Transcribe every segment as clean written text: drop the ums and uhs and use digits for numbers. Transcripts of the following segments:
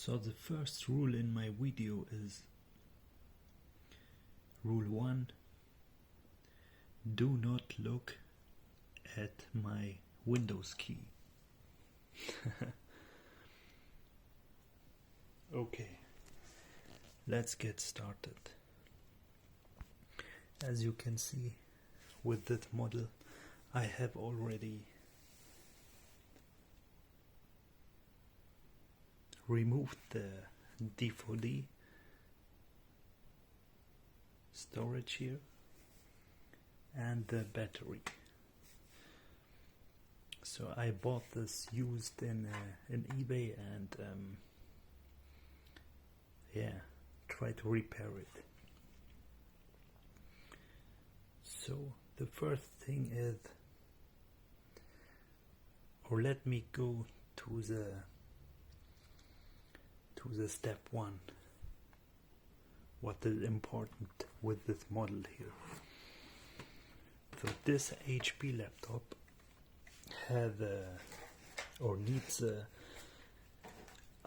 So the first rule in my video is rule 1: do not look at my Windows key. Okay, let's get started. As you can see with that model, I have already removed the D4D storage here and the battery. So I bought this used in eBay and try to repair it. So the first thing is, or let me go to the step 1. What is important with this model here? So this HP laptop has or needs a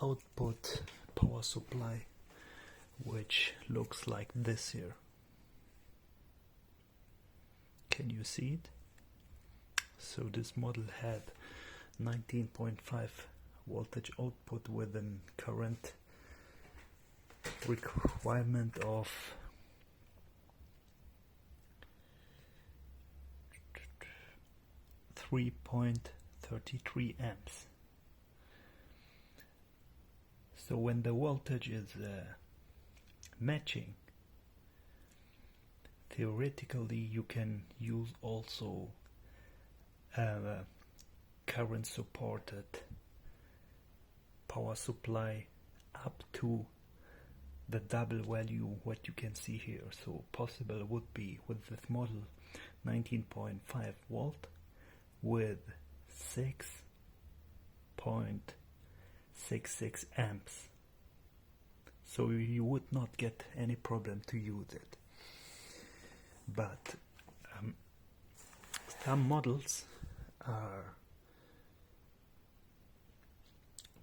output power supply which looks like this here. Can you see it? So this model had 19.5 voltage output with a current requirement of 3.33 amps. So when the voltage is matching, theoretically you can use also current supported power supply up to the double value what you can see here. So possible would be with this model 19.5 volt with 6.66 amps. So you would not get any problem to use it. But some models are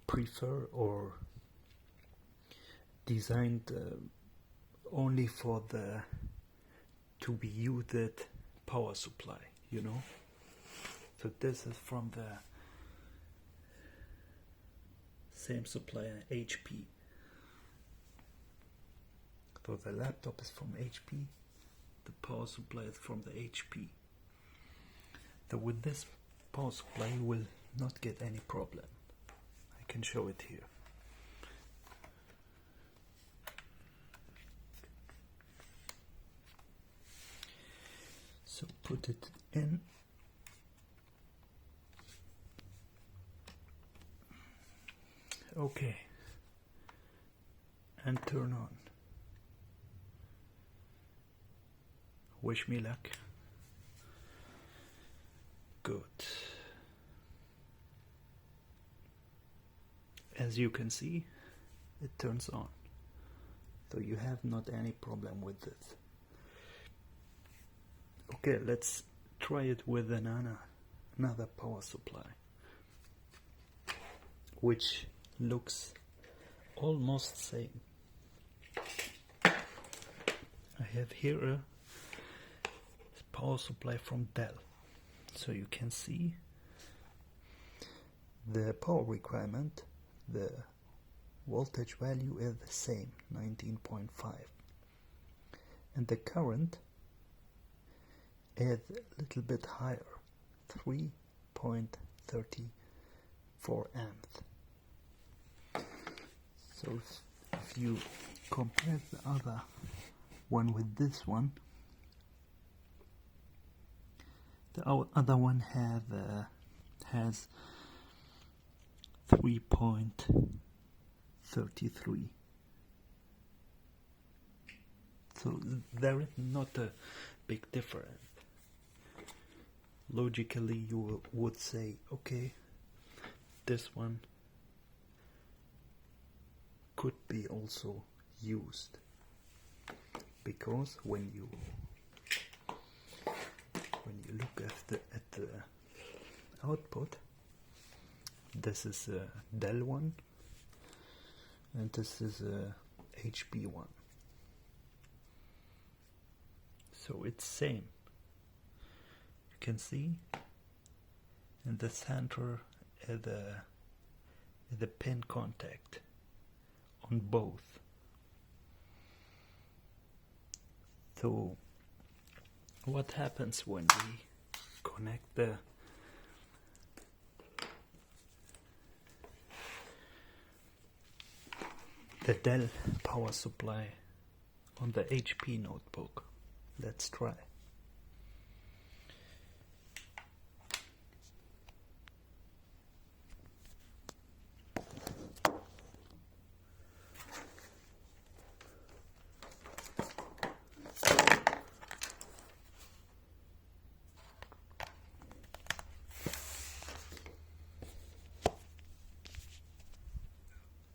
prefer or designed only for the to be used power supply, you know. So this is from the same supplier, HP. So the laptop is from HP, the power supply is from the HP. So with this power supply you will not get any problem. I can show it here. So put it in. Okay. And turn on. Wish me luck. Good. As you can see, it turns on. So you have not any problem with this. Okay, let's try it with another power supply, which looks almost same. I have here a power supply from Dell. So you can see the power requirement, the voltage value is the same, 19.5, and the current is a little bit higher, 3.34 amps. So if you compare the other one with this one, the other one has 3.33. So there is not a big difference. Logically you would say, okay, this one could be also used, because when you look at the output, this is a Dell one, and this is a HP one. So it's same. You can see in the center the pin contact on both. So what happens when we connect the Dell power supply on the HP notebook? Let's try.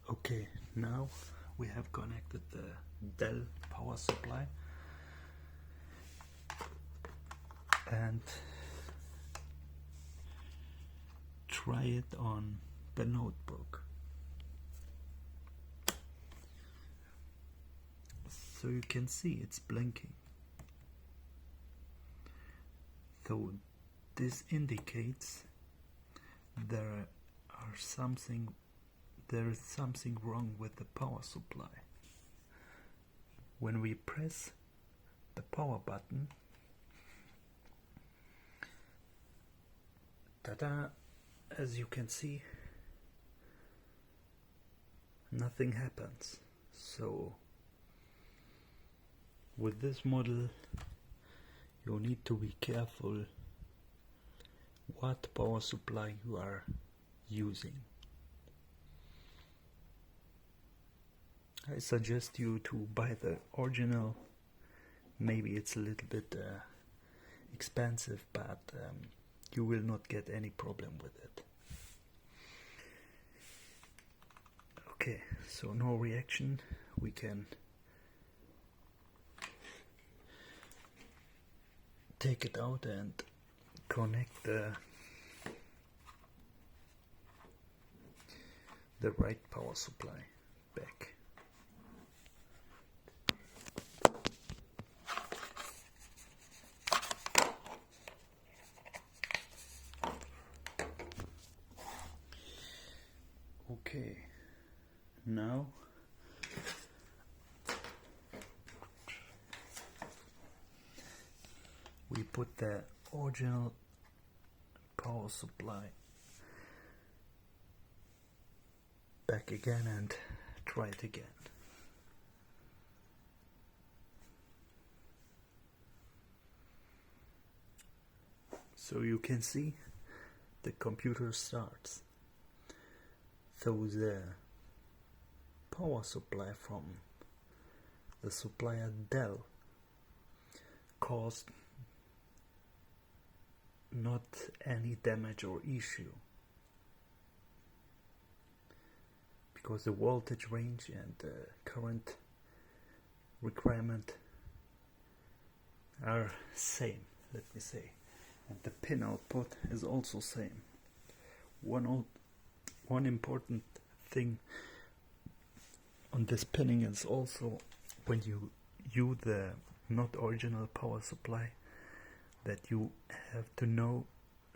Okay, now we have connected the Dell power supply and try it on the notebook. So you can see it's blinking. So this indicates there is something wrong with the power supply. When we press the power button, tada, as you can see, nothing happens. So with this model you need to be careful what power supply you are using. I suggest you to buy the original. Maybe it's a little bit expensive, but you will not get any problem with it. Okay, so no reaction. We can take it out and connect the right power supply back. Okay, now we put the original power supply back again and try it again. So you can see the computer starts. So the power supply from the supplier Dell caused not any damage or issue, because the voltage range and the current requirement are same, let me say, and the pin output is also same. One important thing on this pinning is also when you use the not original power supply, that you have to know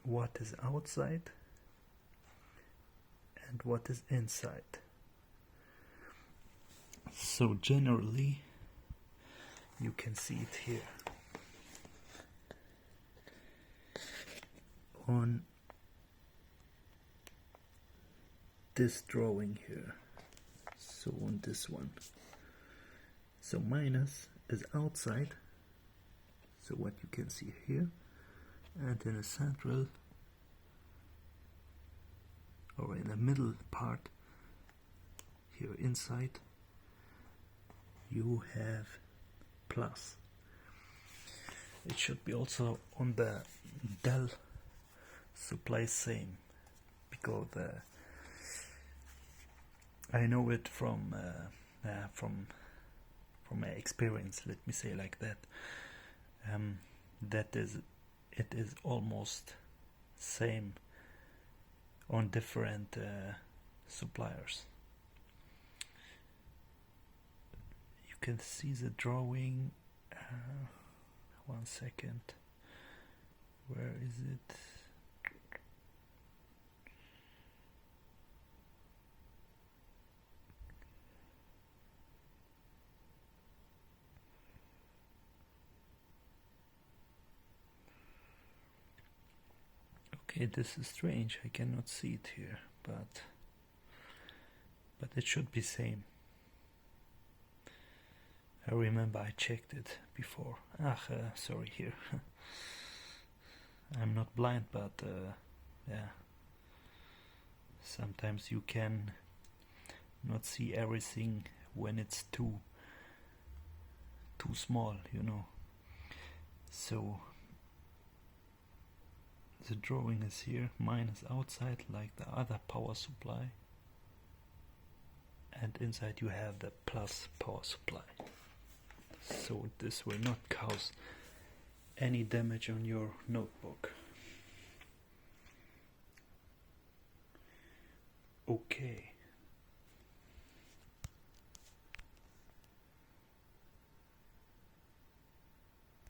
what is outside and what is inside. So generally you can see it here on this drawing here. So on this one, so minus is outside, so what you can see here, and in the central or in the middle part here inside you have plus. It should be also on the Dell supply same, because I know it from my experience, let me say like that. It is almost same on different suppliers. can see the drawing. 1 second. Where is it? Okay, this is strange. I cannot see it here, but it should be same. I remember I checked it before. Sorry, here. I'm not blind, but yeah. Sometimes you can not see everything when it's too small, you know. So the drawing is here, mine is outside like the other power supply, and inside you have the plus power supply. So this will not cause any damage on your notebook. Okay.